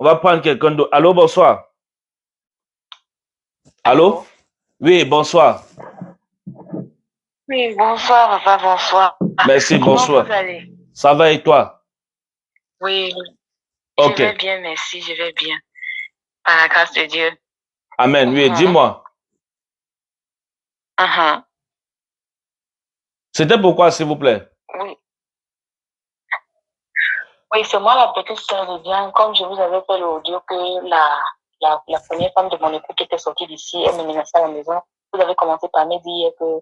On va prendre quelqu'un d'autre. Allô, bonsoir. Allô? Allô? Oui, bonsoir. Oui, bonsoir, papa, bonsoir. Merci, Comment bonsoir. vous allez? Ça va et toi? Oui, je Ok. vais bien, merci, je vais bien. Par la grâce de Dieu. Amen. Oui, Mhm, dis-moi. mhm. C'était pourquoi, s'il vous plaît? Oui, oui, c'est moi la petite sœur de Diane. Comme je vous avais fait l'audio que la première femme de mon époux qui était sortie d'ici, elle me menaçait à la maison. Vous avez commencé par me dire que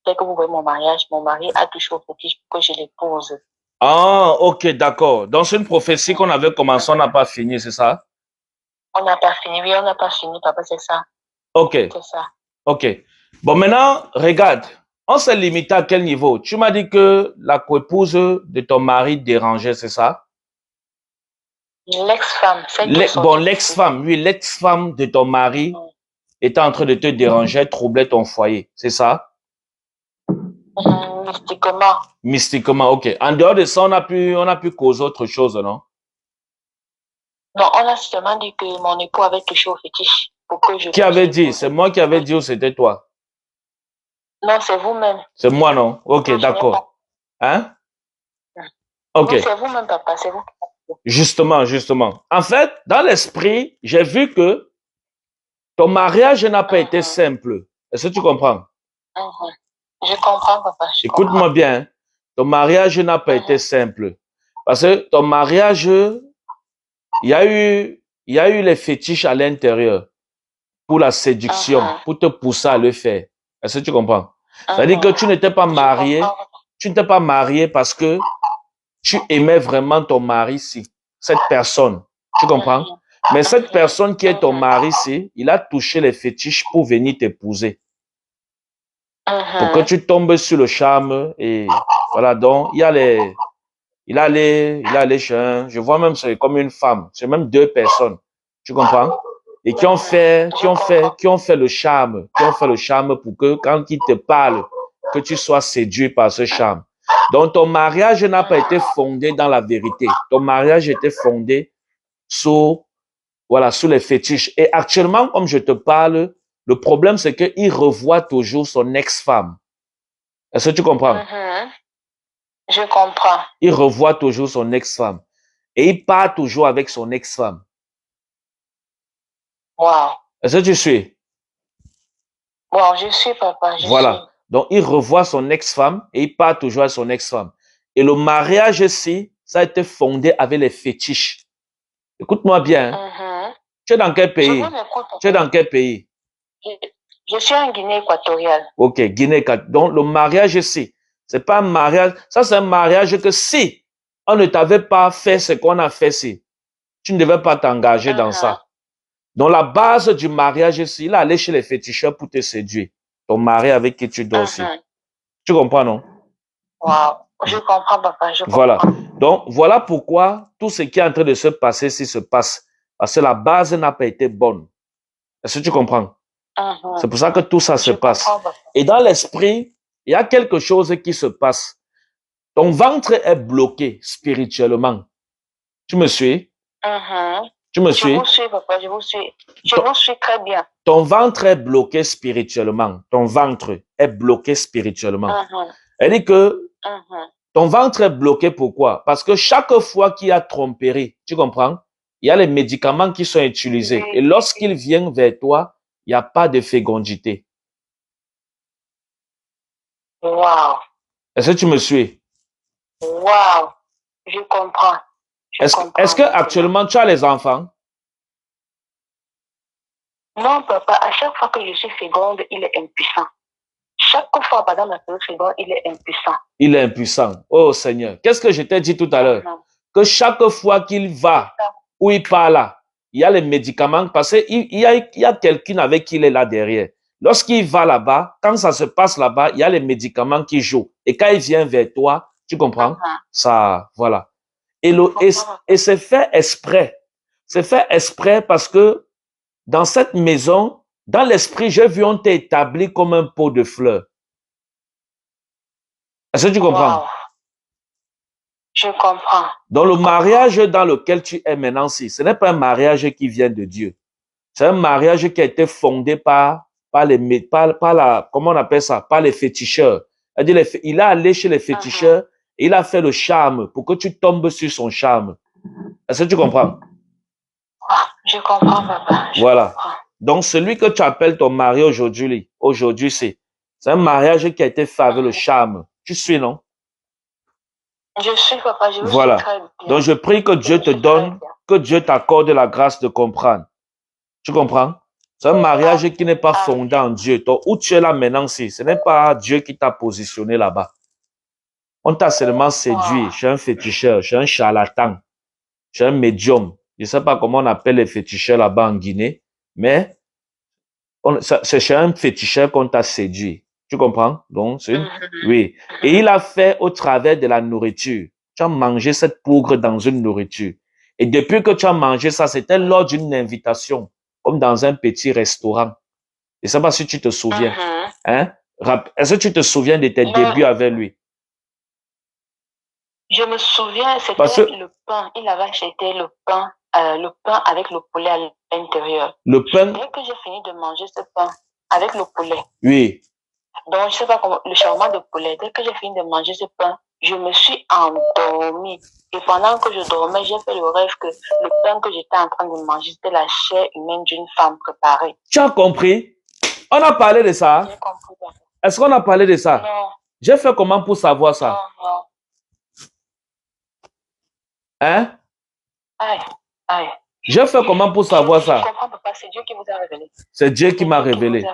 dès que vous voyez mon mariage, mon mari a touché au fétiche pour que je l'épouse. Ah, ok, d'accord. Donc, c'est une prophétie qu'on avait commencé, on n'a pas fini, c'est ça? On n'a pas fini, oui, on n'a pas fini, papa, c'est ça. Ok, C'est ça. ok. Bon, maintenant, regarde. On s'est limité à quel niveau? Tu m'as dit que la coépouse de ton mari dérangeait, c'est ça? L'ex-femme, celle qui est Bon, sortie d'ici. l'ex-femme, oui, l'ex-femme de ton mari était en train de te déranger, troubler ton foyer, c'est ça? Mystiquement. Mystiquement, ok. En dehors de ça, on a pu causer autre chose, non? Non, on a seulement dit que mon époux avait touché au fétiche pour que je Qui puisse avait dit? l'épouser. C'est moi qui avais Oui. dit ou c'était toi? Non, c'est vous-même. C'est moi, non? Ok, Donc, je n'ai pas. d'accord. Hein? Ok. Oui, c'est vous-même, papa, c'est vous. Justement, justement. En fait, dans l'esprit, j'ai vu que ton mariage n'a pas été simple. Est-ce que tu comprends? Mhm. Je comprends, papa, je Écoute-moi comprends. bien. Hein. Ton mariage n'a pas été simple. Parce que ton mariage, il y a eu les fétiches à l'intérieur pour la séduction, pour te pousser à le faire. Est-ce que tu comprends? C'est-à-dire que tu n'étais pas marié, tu n'étais pas marié parce que tu aimais vraiment ton mari-ci, cette personne. Tu comprends? Mais cette personne qui est ton mari-ci, il a touché les fétiches pour venir t'épouser. Pour que tu tombes sur le charme et voilà, donc il a les chiens, je vois même c'est comme une femme, c'est même deux personnes. Tu comprends? Et qui ont fait le charme, qui ont fait le charme pour que quand ils te parlent, que tu sois séduit par ce charme. Donc ton mariage n'a pas été fondé dans la vérité. Ton mariage était fondé sur, voilà, sur les fétiches. Et actuellement, comme je te parle, le problème c'est qu'il revoit toujours son ex-femme. Est-ce que tu comprends? Je comprends. Il revoit toujours son ex-femme. Et il part toujours avec son ex-femme. Wow. Est-ce que tu suis? Wow, je suis, papa, je Voilà. suis. Donc, il revoit son ex-femme et il part toujours avec son ex-femme. Et le mariage ici, ça a été fondé avec les fétiches. Écoute-moi bien. Hein. Tu es dans quel pays? Tu es dans quel pays? Je suis en Guinée équatoriale. Ok, Guinée équatoriale. Donc, le mariage ici, c'est pas un mariage. Ça, c'est un mariage que si on ne t'avait pas fait ce qu'on a fait ici, tu ne devais pas t'engager dans ça. Donc, la base du mariage ici, il est allé chez les féticheurs pour te séduire. Ton mari avec qui tu dors aussi. Tu comprends, non? Wow. Je comprends, papa, je comprends. Voilà. Donc, voilà pourquoi tout ce qui est en train de se passer ici se passe. Parce que la base n'a pas été bonne. Est-ce que tu comprends? C'est pour ça que tout ça se passe. Et dans l'esprit, il y a quelque chose qui se passe. Ton ventre est bloqué spirituellement. Tu me suis? Tu me suis? Je vous suis, papa, je vous suis. Je vous suis très bien. Ton ventre est bloqué spirituellement. Ton ventre est bloqué spirituellement. Elle dit que ton ventre est bloqué, pourquoi? Parce que chaque fois qu'il y a tromperie, tu comprends? Il y a les médicaments qui sont utilisés. Et lorsqu'ils viennent vers toi, il n'y a pas de fécondité. Wow. Est-ce que tu me suis? Wow. Je comprends. Est-ce que actuellement tu as les enfants? Non, papa, à chaque fois que je suis féconde, il est impuissant. Chaque fois, pendant ma période féconde, il est impuissant. Il est impuissant. Oh Seigneur, qu'est-ce que je t'ai dit tout à l'heure? Que chaque fois qu'il va ou il part là, il y a les médicaments parce qu'il y a quelqu'un avec qui il est là derrière. Lorsqu'il va là-bas, quand ça se passe là-bas, il y a les médicaments qui jouent. Et quand il vient vers toi, tu comprends? Ça, voilà. Et c'est fait exprès. C'est fait exprès parce que dans cette maison, dans l'esprit, j'ai vu on t'a établi comme un pot de fleurs. Est-ce que tu comprends? Je comprends. Donc, le mariage dans lequel tu es maintenant, ce n'est pas un mariage qui vient de Dieu. C'est un mariage qui a été fondé par comment on appelle ça, par les féticheurs. C'est-à-dire, il est allé chez les féticheurs et il a fait le charme pour que tu tombes sur son charme. Est-ce que tu comprends? Je comprends, papa. Voilà. Donc, celui que tu appelles ton mari aujourd'hui, c'est un mariage qui a été fait avec le charme. Tu suis, non? Je suis, papa. Je suis très bien. Donc, je prie que Dieu te donne, que Dieu t'accorde la grâce de comprendre. Tu comprends? C'est un mariage qui n'est pas fondé en Dieu. Donc, où tu es là maintenant, ce n'est pas Dieu qui t'a positionné là-bas. On t'a seulement séduit. Je suis un féticheur, je suis un charlatan, je suis un médium. Je ne sais pas comment on appelle les féticheurs là-bas en Guinée, mais c'est chez un féticheur qu'on t'a séduit. Tu comprends? Donc, oui. Et il a fait au travers de la nourriture. Tu as mangé cette poudre dans une nourriture. Et depuis que tu as mangé ça, c'était lors d'une invitation, comme dans un petit restaurant. Je ne sais pas si tu te souviens. Hein? Est-ce que tu te souviens de tes débuts avec lui? Je me souviens, c'était le pain. Il avait acheté le pain avec le poulet à l'intérieur. Le pain? Dès que j'ai fini de manger ce pain avec le poulet. Oui. Donc, je ne sais pas comment, le shawarma de poulet. Dès que j'ai fini de manger ce pain, je me suis endormie. Et pendant que je dormais, j'ai fait le rêve que le pain que j'étais en train de manger, c'était la chair humaine d'une femme préparée. Tu as compris? On a parlé de ça? J'ai compris. Est-ce qu'on a parlé de ça? Non. J'ai fait comment pour savoir ça? Non. Hein? Aïe. J'ai fait comment pour savoir ça? Je comprends, papa, c'est Dieu qui vous a révélé. C'est Dieu qui m'a révélé.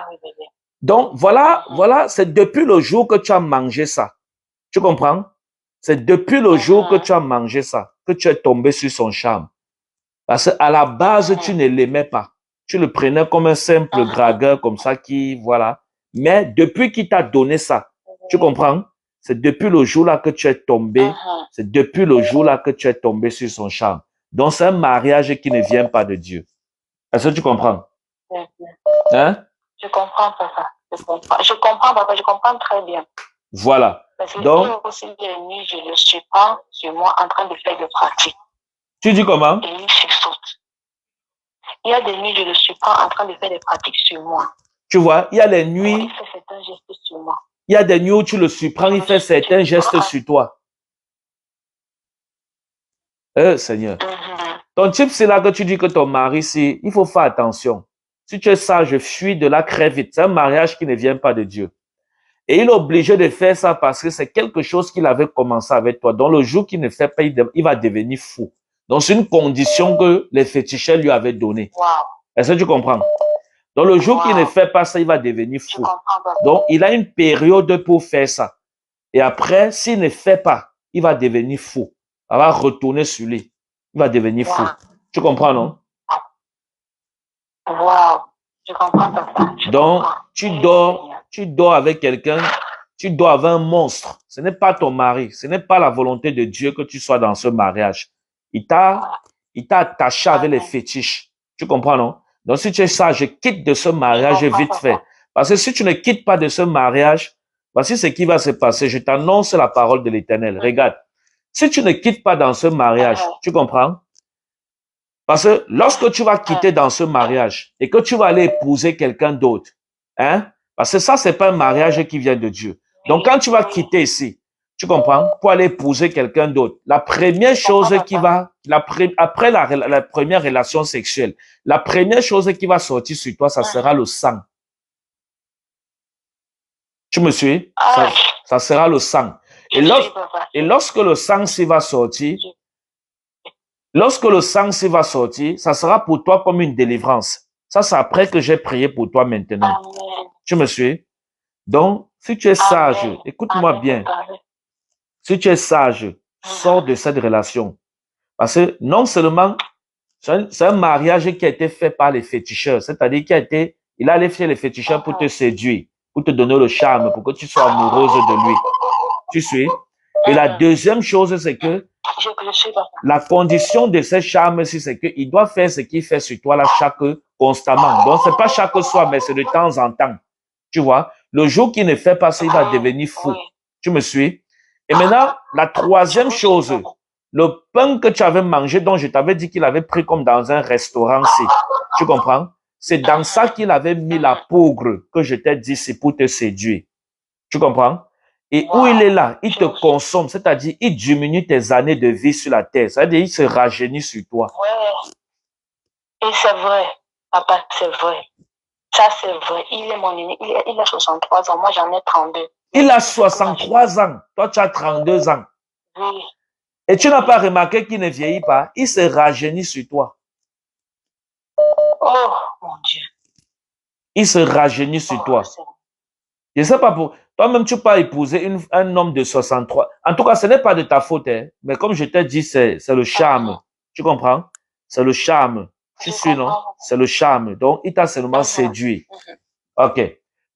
Donc, voilà, c'est depuis le jour que tu as mangé ça. Tu comprends? C'est depuis le jour que tu as mangé ça que tu es tombé sur son charme. Parce qu'à la base, tu ne l'aimais pas. Tu le prenais comme un simple dragueur comme ça qui, voilà. Mais depuis qu'il t'a donné ça, tu comprends? C'est depuis le jour-là que tu es tombé. C'est depuis le jour-là que tu es tombé sur son charme. Donc, c'est un mariage qui ne vient pas de Dieu. Est-ce que tu comprends? Hein? Je comprends, papa. Je comprends, papa. Je comprends très bien. Voilà. Parce que donc, il y a aussi des nuits, je le surprends sur moi en train de faire des pratiques. Tu dis comment? Et il sursaute. Il y a des nuits, je le surprends en train de faire des pratiques sur moi. Tu vois, il y a les nuits. Il fait certains gestes sur moi. Il y a des nuits où tu le surprends, il fait certains gestes sur toi. Seigneur. Ton type, c'est là que tu dis que ton mari, il faut faire attention. Si tu es sage, fuis de là très vite. C'est un mariage qui ne vient pas de Dieu. Et il est obligé de faire ça parce que c'est quelque chose qu'il avait commencé avec toi. Donc, le jour qu'il ne fait pas, il va devenir fou. Donc, c'est une condition que les féticheurs lui avaient donnée. Wow. Est-ce que tu comprends? Donc, le jour qu'il ne fait pas ça, il va devenir fou. Donc, il a une période pour faire ça. Et après, s'il ne fait pas, il va devenir fou. Il va retourner sur lui. Il va devenir fou. Tu comprends, non? Wow. Je comprends, papa. Donc, tu dors avec quelqu'un, tu dors avec un monstre. Ce n'est pas ton mari. Ce n'est pas la volonté de Dieu que tu sois dans ce mariage. Il t'a attaché avec les fétiches. Tu comprends, non? Donc, si tu es sage, quitte de ce mariage vite fait. Parce que si tu ne quittes pas de ce mariage, voici ce qui va se passer. Je t'annonce la parole de l'Éternel. Regarde. Si tu ne quittes pas dans ce mariage, tu comprends? Parce que lorsque tu vas quitter dans ce mariage et que tu vas aller épouser quelqu'un d'autre, hein? Parce que ça, c'est pas un mariage qui vient de Dieu. Donc, quand tu vas quitter ici, tu comprends? Pour aller épouser quelqu'un d'autre, la première chose qui va, après la première relation sexuelle, la première chose qui va sortir sur toi, ça sera le sang. Tu me suis? Ça sera le sang. Et lorsque le sang s'y va sortir, ça sera pour toi comme une délivrance. Ça, c'est après que j'ai prié pour toi maintenant. Amen. Tu me suis? Donc, si tu es sage, écoute-moi bien. Si tu es sage, sors de cette relation. Parce que non seulement, c'est un mariage qui a été fait par les féticheurs. C'est-à-dire il a allé chez les féticheurs pour te séduire, pour te donner le charme, pour que tu sois amoureuse de lui. Tu suis? Et la deuxième chose, c'est que la condition de ce charme-ci, c'est qu'il doit faire ce qu'il fait sur toi là constamment. Donc, c'est pas chaque soir, mais c'est de temps en temps. Tu vois? Le jour qu'il ne fait pas ça, il va devenir fou. Tu me suis? Et maintenant, la troisième chose, le pain que tu avais mangé, dont je t'avais dit qu'il avait pris comme dans un restaurant-ci, tu comprends? C'est dans ça qu'il avait mis la poudre que je t'ai dit, c'est pour te séduire. Tu comprends? Et où il est là, il te consomme, c'est-à-dire il diminue tes années de vie sur la terre, c'est-à-dire il se rajeunit sur toi. Ouais. Et c'est vrai, papa, c'est vrai. Ça, c'est vrai. Il est mon aîné. Il a 63 ans. Moi, j'en ai 32. Il a 63 ans. Toi, tu as 32 ans. Oui. Et tu n'as pas remarqué qu'il ne vieillit pas. Il se rajeunit sur toi. Oh, mon Dieu. Il se rajeunit sur toi. Je ne sais pas pour... Toi-même, tu peux pas épouser un homme de 63. En tout cas, ce n'est pas de ta faute. Hein. Mais comme je t'ai dit, c'est le charme. Tu comprends? C'est le charme. Tu suis, non? C'est le charme. Donc, il t'a seulement séduit. OK.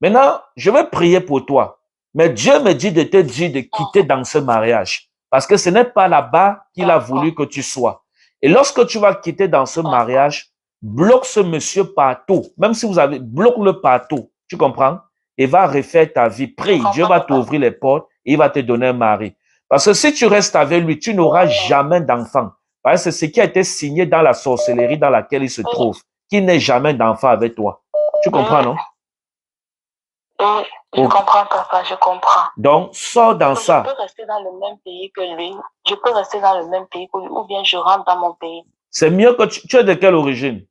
Maintenant, je vais prier pour toi. Mais Dieu me dit de te dire de quitter dans ce mariage. Parce que ce n'est pas là-bas qu'il a voulu que tu sois. Et lorsque tu vas quitter dans ce mariage, bloque ce monsieur partout. Même si vous avez, bloque-le partout. Tu comprends? Et va refaire ta vie. Prie. Dieu va t'ouvrir les portes et il va te donner un mari. Parce que si tu restes avec lui, tu n'auras jamais d'enfant. Parce que c'est ce qui a été signé dans la sorcellerie dans laquelle il se trouve. Qu'il n'ait jamais d'enfant avec toi. Tu comprends, non? Je comprends, papa, je comprends. Donc, sors dans ça. Je peux rester dans le même pays que lui. Je peux rester dans le même pays que lui, ou bien je rentre dans mon pays. C'est mieux que tu es de quelle origine?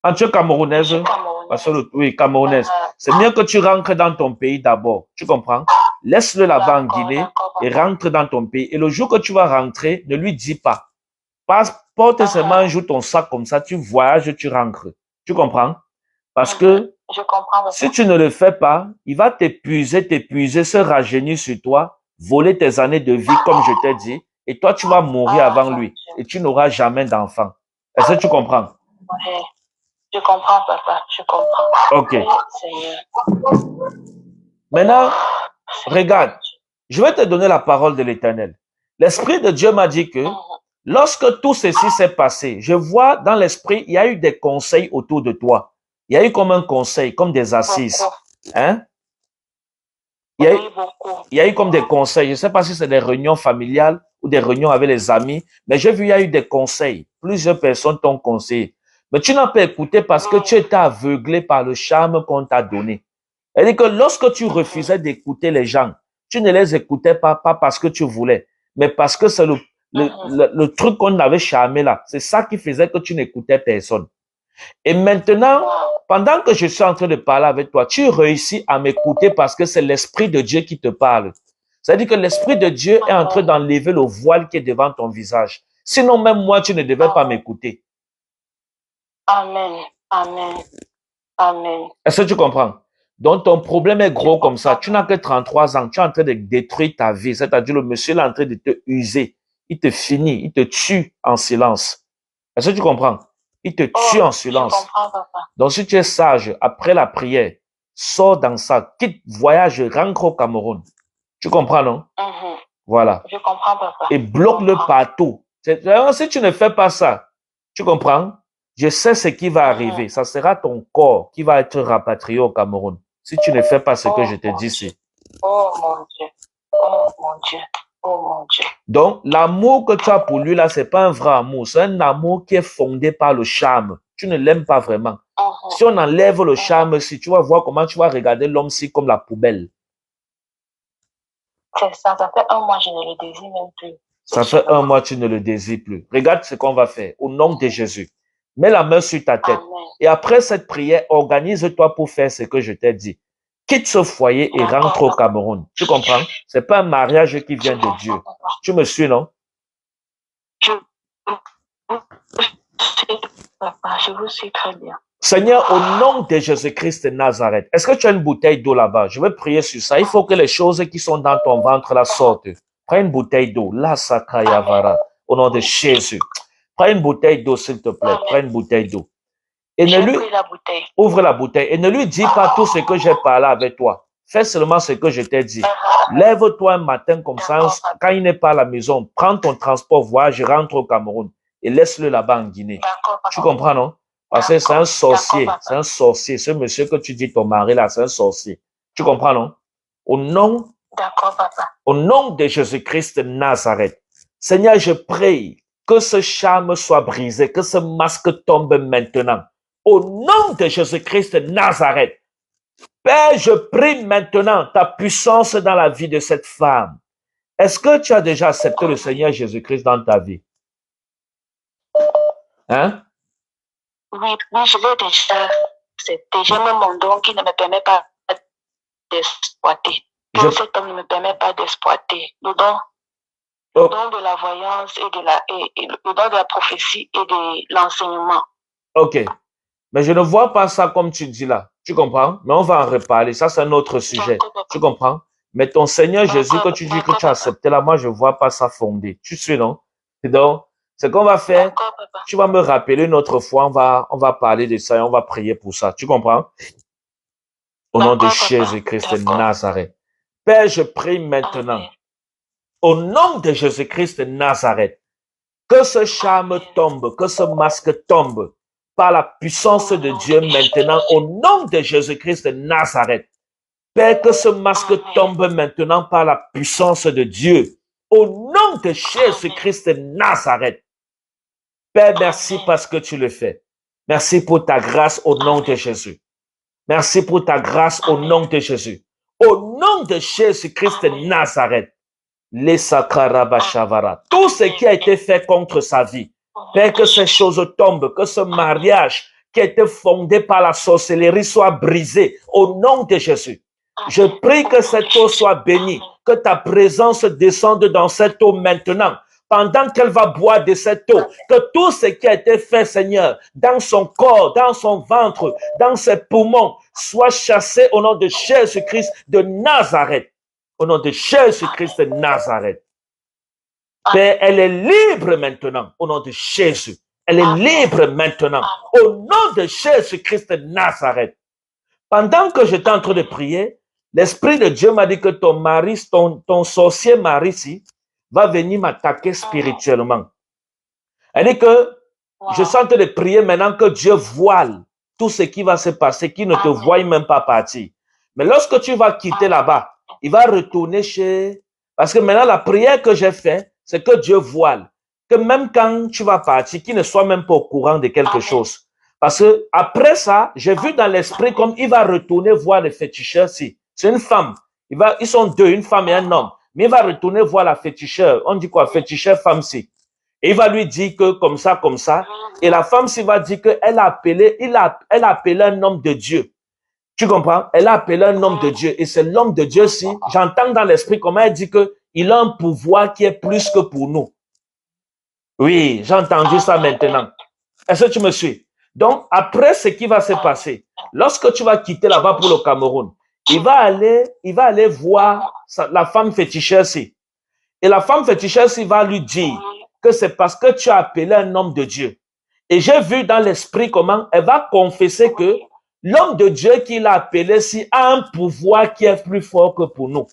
Ah, tu es camerounaise? Je suis camerounaise. Oui, camerounaise. C'est mieux que tu rentres dans ton pays d'abord. Tu comprends? Laisse-le là-bas en Guinée et rentre dans ton pays. Et le jour que tu vas rentrer, ne lui dis pas. Porte seulement un jour ton sac comme ça, tu voyages, tu rentres. Tu comprends? Parce que je comprends, si tu ne le fais pas, il va t'épuiser, se rajeunir sur toi, voler tes années de vie, comme je t'ai dit, et toi, tu vas mourir avant lui, et tu n'auras jamais d'enfant. Est-ce que tu comprends? Oui, je comprends, papa, je comprends. Ok. Maintenant, regarde, je vais te donner la parole de l'Éternel. L'Esprit de Dieu m'a dit que lorsque tout ceci s'est passé, je vois dans l'esprit, il y a eu des conseils autour de toi. Il y a eu comme un conseil, comme des assises. Hein? Il y a eu comme des conseils. Je ne sais pas si c'est des réunions familiales ou des réunions avec les amis, mais j'ai vu, il y a eu des conseils. Plusieurs personnes t'ont conseillé. Mais tu n'as pas écouté parce que tu étais aveuglé par le charme qu'on t'a donné. C'est-à-dire que lorsque tu refusais d'écouter les gens, tu ne les écoutais pas parce que tu voulais, mais parce que c'est le truc qu'on avait charmé là. C'est ça qui faisait que tu n'écoutais personne. Et maintenant, pendant que je suis en train de parler avec toi, tu réussis à m'écouter parce que c'est l'Esprit de Dieu qui te parle. C'est-à-dire que l'Esprit de Dieu est en train d'enlever le voile qui est devant ton visage. Sinon, même moi, tu ne devais pas m'écouter. Amen. Amen. Amen. Est-ce que tu comprends? Donc, ton problème est gros comme ça. Tu n'as que 33 ans. Tu es en train de détruire ta vie. C'est-à-dire, le monsieur est en train de te user. Il te finit. Il te tue en silence. Est-ce que tu comprends? Il te tue en silence. Je comprends, papa. Donc, si tu es sage, après la prière, sors dans ça. Quitte, voyage, rentre au Cameroun. Tu comprends, non? Voilà. Je comprends, papa. Et bloque-le partout. Si tu ne fais pas ça, tu comprends? Je sais ce qui va arriver. Ça sera ton corps qui va être rapatrié au Cameroun. Si tu ne fais pas ce que je te dis ici. Oh mon Dieu. Oh mon Dieu. Oh mon Dieu. Donc, l'amour que tu as pour lui, là, c'est pas un vrai amour. C'est un amour qui est fondé par le charme. Tu ne l'aimes pas vraiment. Si on enlève le charme, si tu vas voir comment tu vas regarder l'homme-ci comme la poubelle. C'est ça. Ça fait un mois, je ne le désire même plus. Ça fait un mois, tu ne le désires plus. Regarde ce qu'on va faire. Au nom de Jésus. Mets la main sur ta tête. Amen. Et après cette prière, organise-toi pour faire ce que je t'ai dit. Quitte ce foyer et rentre au Cameroun. Tu comprends? C'est pas un mariage qui vient de Dieu. Tu me suis, non? Je vous suis très bien. Seigneur, au nom de Jésus-Christ de Nazareth, est-ce que tu as une bouteille d'eau là-bas? Je vais prier sur ça. Il faut que les choses qui sont dans ton ventre là sortent. Prends une bouteille d'eau. La sakayavara. Au nom de Jésus. Prends une bouteille d'eau, s'il te plaît. Prends une bouteille d'eau. Et ne lui ouvre la bouteille. Et ne lui dis pas tout ce que j'ai parlé avec toi. Fais seulement ce que je t'ai dit. Lève-toi un matin comme ça. Quand il n'est pas à la maison, prends ton transport, voyage, rentre au Cameroun. Et laisse-le là-bas en Guinée. Tu comprends, non? Parce que c'est un sorcier. C'est un sorcier. Ce monsieur que tu dis ton mari là, c'est un sorcier. Tu comprends, non? Au nom D'accord, papa. Au nom de Jésus-Christ de Nazareth, Seigneur, je prie que ce charme soit brisé, que ce masque tombe maintenant. Au nom de Jésus-Christ de Nazareth, Père, je prie maintenant ta puissance dans la vie de cette femme. Est-ce que tu as déjà accepté le Seigneur Jésus-Christ dans ta vie? Hein? Oui, je l'ai déjà. C'est déjà même mon don qui ne me permet pas d'exploiter. Cet homme ne me permet pas d'exploiter. Le don de la voyance et le don de la prophétie et de l'enseignement. Ok. Mais je ne vois pas ça comme tu dis là. Tu comprends? Mais on va en reparler. Ça, c'est un autre sujet. Tu comprends? Mais ton Seigneur Jésus, que tu dis que tu as accepté là, moi, je ne vois pas ça fondé. Tu suis, non? Et donc, ce qu'on va faire, tu vas me rappeler une autre fois, on va parler de ça et on va prier pour ça. Tu comprends? Au nom de Jésus-Christ de Nazareth. Père, je prie maintenant, au nom de Jésus-Christ de Nazareth, que ce charme tombe, que ce masque tombe par la puissance de Dieu maintenant, au nom de Jésus-Christ de Nazareth. Père, que ce masque tombe maintenant par la puissance de Dieu, au nom de Jésus-Christ de Nazareth. Père, merci parce que tu le fais. Merci pour ta grâce au nom de Jésus. Merci pour ta grâce au nom de Jésus. Au nom de Jésus-Christ de Nazareth. Les sakarabashavara. Tout ce qui a été fait contre sa vie. Père, que ces choses tombent, que ce mariage qui a été fondé par la sorcellerie soit brisé au nom de Jésus. Je prie que cette eau soit bénie, que ta présence descende dans cette eau maintenant. Pendant qu'elle va boire de cette eau, que tout ce qui a été fait, Seigneur, dans son corps, dans son ventre, dans ses poumons, soit chassé au nom de Jésus-Christ de Nazareth. Au nom de Jésus-Christ de Nazareth. Père, elle est libre maintenant, au nom de Jésus. Elle est libre maintenant, au nom de Jésus-Christ de Nazareth. Pendant que j'étais en train de prier, l'Esprit de Dieu m'a dit que ton mari, ton sorcier mari ici, va venir m'attaquer spirituellement. Elle dit que je suis en train de prier maintenant que Dieu voile tout ce qui va se passer, qui ne te voit même pas partir. Mais lorsque tu vas quitter là-bas, il va retourner chez... Parce que maintenant, la prière que j'ai faite, c'est que Dieu voile. Que même quand tu vas partir, qu'il ne soit même pas au courant de quelque chose. Parce que après ça, j'ai vu dans l'esprit comme il va retourner voir le féticheur-ci. C'est une femme. Ils sont deux, une femme et un homme. Mais il va retourner voir la féticheur. On dit quoi? Féticheur femme-ci. Et il va lui dire que comme ça. Et la femme-ci va dire qu'elle a appelé, elle a appelé un homme de Dieu. Tu comprends? Elle a appelé un homme de Dieu. Et c'est l'homme de Dieu-ci. J'entends dans l'esprit comment elle dit qu'il a un pouvoir qui est plus que pour nous. Oui, j'ai entendu ça maintenant. Est-ce que tu me suis? Donc, après ce qui va se passer, lorsque tu vas quitter là-bas pour le Cameroun, il va aller voir la femme féticheur-ci. Et la femme féticheur-ci va lui dire que c'est parce que tu as appelé un homme de Dieu. Et j'ai vu dans l'esprit comment elle va confesser que l'homme de Dieu qui l'a appelé si a un pouvoir qui est plus fort que pour nous.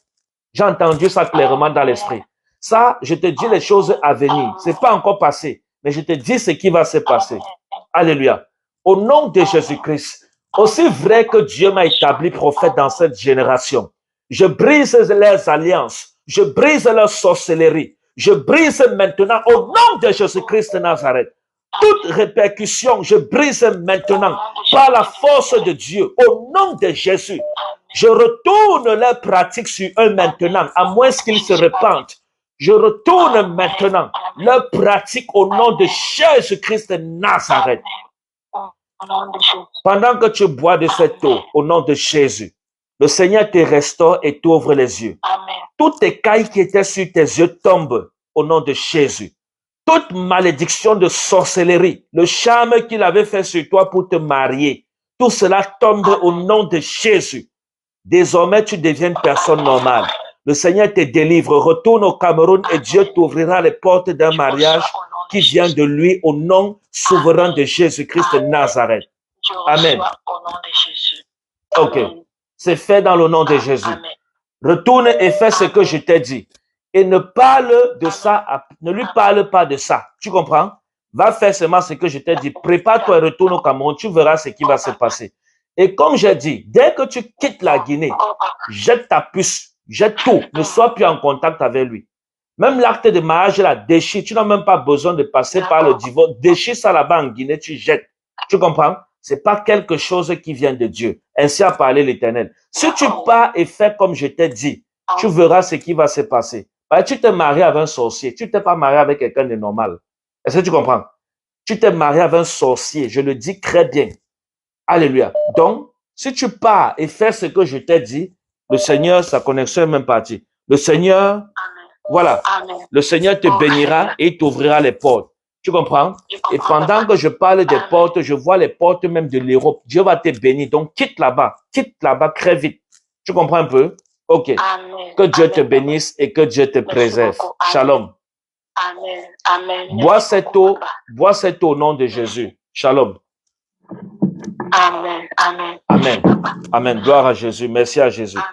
J'ai entendu ça clairement dans l'esprit. Ça, je te dis les choses à venir. C'est pas encore passé, mais je te dis ce qui va se passer. Alléluia. Au nom de Jésus-Christ, aussi vrai que Dieu m'a établi prophète dans cette génération, je brise leurs alliances, je brise leur sorcellerie, je brise maintenant au nom de Jésus-Christ de Nazareth. Toute répercussion, je brise maintenant par la force de Dieu, au nom de Jésus. Je retourne leurs pratiques sur eux maintenant, à moins qu'ils se repentent. Je retourne maintenant leurs pratiques au nom de Jésus-Christ de Nazareth. Pendant que tu bois de cette eau, au nom de Jésus, le Seigneur te restaure et t'ouvre les yeux. Toutes tes écailles qui étaient sur tes yeux tombent au nom de Jésus. Toute malédiction de sorcellerie, le charme qu'il avait fait sur toi pour te marier, tout cela tombe au nom de Jésus. Désormais, tu deviens une personne normale. Le Seigneur te délivre. Retourne au Cameroun et Dieu t'ouvrira les portes d'un mariage qui vient de lui au nom souverain de Jésus-Christ de Nazareth. Amen. Ok. C'est fait dans le nom de Jésus. Retourne et fais ce que je t'ai dit. Et ne parle de ça, ne lui parle pas de ça. Tu comprends? Va faire seulement ce que je t'ai dit. Prépare-toi et retourne au Cameroun. Tu verras ce qui va se passer. Et comme j'ai dit, dès que tu quittes la Guinée, jette ta puce Jette tout. Ne sois plus en contact avec lui. Même l'acte de mariage, là, déchire. Tu n'as même pas besoin de passer par le divorce. Déchire ça là-bas en Guinée, tu jettes. Tu comprends? C'est pas quelque chose qui vient de Dieu. Ainsi a parlé l'Éternel. Si tu pars et fais comme je t'ai dit, tu verras ce qui va se passer. Tu t'es marié avec un sorcier. Tu t'es pas marié avec quelqu'un de normal. Est-ce que tu comprends? Tu t'es marié avec un sorcier. Je le dis très bien. Alléluia. Donc, si tu pars et fais ce que je t'ai dit, le Seigneur, sa connexion est même partie. Le Seigneur, voilà. Le Seigneur te bénira et t'ouvrira les portes. Tu comprends? Et pendant que je parle des portes, je vois les portes même de l'Europe. Dieu va te bénir. Donc, quitte là-bas très vite. Tu comprends un peu? Ok. Que Dieu te bénisse et que Dieu te préserve. Shalom. Amen. Amen. Bois cette eau au nom de Jésus. Shalom. Amen. Amen. Amen. Amen. Gloire à Jésus. Merci à Jésus. Amen.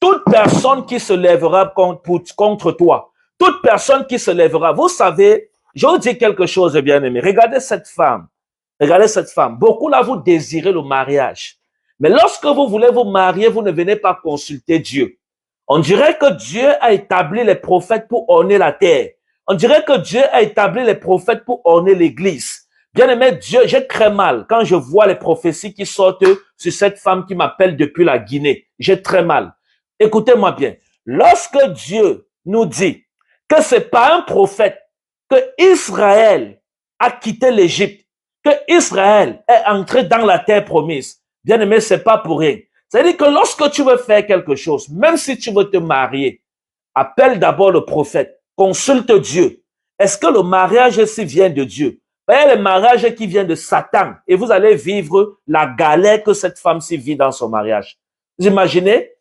Toute personne qui se lèvera contre toi, toute personne qui se lèvera, vous savez, je vous dis quelque chose, bien aimé. Regardez cette femme. Regardez cette femme. Beaucoup là, vous désirez le mariage. Mais lorsque vous voulez vous marier, vous ne venez pas consulter Dieu. On dirait que Dieu a établi les prophètes pour orner la terre. On dirait que Dieu a établi les prophètes pour orner l'église. Bien aimé Dieu, j'ai très mal quand je vois les prophéties qui sortent sur cette femme qui m'appelle depuis la Guinée. J'ai très mal. Écoutez-moi bien. Lorsque Dieu nous dit que c'est pas un prophète, que Israël a quitté l'Égypte, que Israël est entré dans la terre promise, bien aimé, c'est pas pour rien. C'est-à-dire que lorsque tu veux faire quelque chose, même si tu veux te marier, appelle d'abord le prophète, consulte Dieu. Est-ce que le mariage ici vient de Dieu? Il y a le mariage qui vient de Satan et vous allez vivre la galère que cette femme-ci vit dans son mariage. Vous imaginez?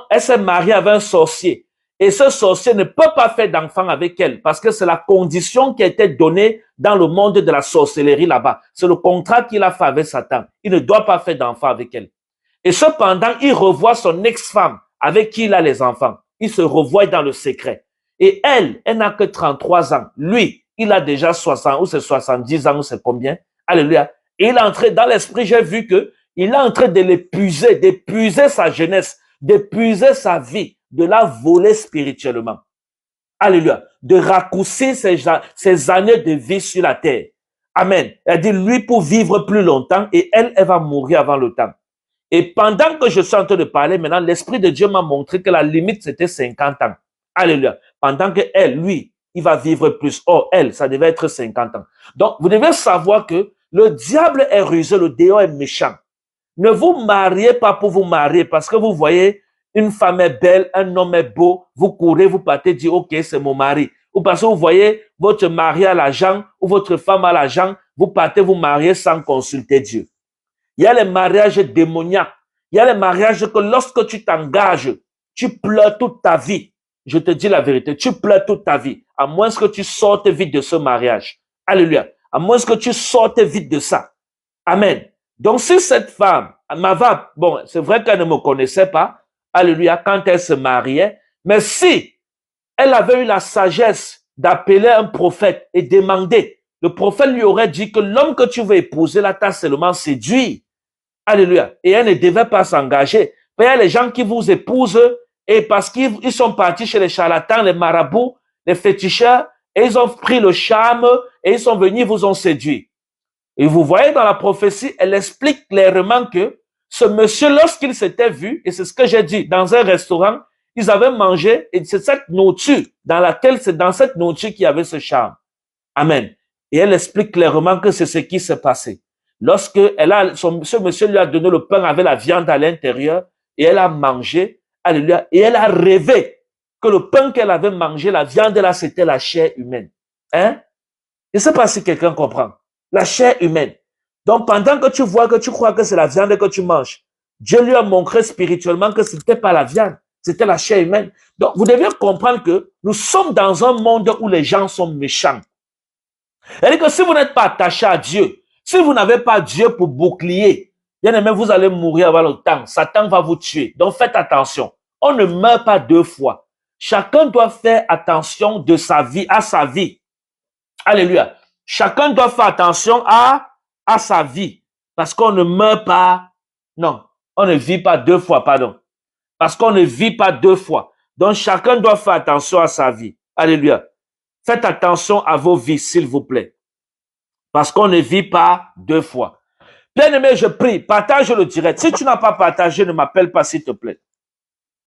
Elle s'est mariée avec un sorcier et ce sorcier ne peut pas faire d'enfant avec elle parce que c'est la condition qui a été donnée dans le monde de la sorcellerie là-bas. C'est le contrat qu'il a fait avec Satan. Il ne doit pas faire d'enfant avec elle. Et cependant, il revoit son ex-femme avec qui il a les enfants. Il se revoit dans le secret. Et elle n'a que 33 ans. Lui, il a déjà 60 ou c'est 70 ans ou c'est combien? Alléluia. Et il est entré dans l'esprit, j'ai vu que il est en train de l'épuiser, d'épuiser sa jeunesse, d'épuiser sa vie, de la voler spirituellement. Alléluia. De raccourcir ses années de vie sur la terre. Amen. Elle dit, lui, pour vivre plus longtemps et elle va mourir avant le temps. Et pendant que je suis en train de parler, maintenant, l'Esprit de Dieu m'a montré que la limite, c'était 50 ans. Alléluia. Pendant que elle, lui, il va vivre plus. Or, elle, ça devait être 50 ans. Donc, vous devez savoir que le diable est rusé, le démon est méchant. Ne vous mariez pas pour vous marier parce que vous voyez, une femme est belle, un homme est beau, vous courez, vous partez dire, ok, c'est mon mari. Ou parce que vous voyez votre mari à l'argent ou votre femme à l'argent, vous partez vous marier sans consulter Dieu. Il y a les mariages démoniaques. Il y a les mariages que lorsque tu t'engages, tu pleures toute ta vie. Je te dis la vérité, tu pleures toute ta vie. À moins que tu sortes vite de ce mariage. Alléluia. À moins que tu sortes vite de ça. Amen. Donc si cette femme, bon, c'est vrai qu'elle ne me connaissait pas. Alléluia. Quand elle se mariait. Mais si elle avait eu la sagesse d'appeler un prophète et demander, le prophète lui aurait dit que l'homme que tu veux épouser là t'a seulement séduit. Alléluia. Et elle ne devait pas s'engager. Il y a les gens qui vous épousent et parce qu'ils sont partis chez les charlatans, les marabouts, les féticheurs, et ils ont pris le charme et ils sont venus, vous ont séduit. Et vous voyez dans la prophétie, elle explique clairement que ce monsieur, lorsqu'il s'était vu, et c'est ce que j'ai dit, dans un restaurant, ils avaient mangé, et c'est cette nourriture c'est dans cette nourriture qu'il y avait ce charme. Amen. Et elle explique clairement que c'est ce qui s'est passé. Lorsque ce monsieur lui a donné le pain avec la viande à l'intérieur, et elle a mangé, alléluia, et elle a rêvé que le pain qu'elle avait mangé, la viande là, c'était la chair humaine. Hein? Je ne sais pas si quelqu'un comprend. La chair humaine. Donc, pendant que tu vois, que tu crois que c'est la viande que tu manges, Dieu lui a montré spirituellement que ce n'était pas la viande, c'était la chair humaine. Donc, vous devez comprendre que nous sommes dans un monde où les gens sont méchants. C'est-à-dire que si vous n'êtes pas attaché à Dieu, si vous n'avez pas Dieu pour bouclier, bien aimé, vous allez mourir avant le temps. Satan va vous tuer. Donc, faites attention. On ne meurt pas deux fois. Chacun doit faire attention de sa vie, à sa vie. Alléluia. Chacun doit faire attention à sa vie. Parce qu'on ne meurt pas. Non, on ne vit pas deux fois, pardon. Parce qu'on ne vit pas deux fois. Donc, chacun doit faire attention à sa vie. Alléluia. Faites attention à vos vies, s'il vous plaît. Parce qu'on ne vit pas deux fois. Bien-aimé, je prie, partage le direct. Si tu n'as pas partagé, ne m'appelle pas, s'il te plaît.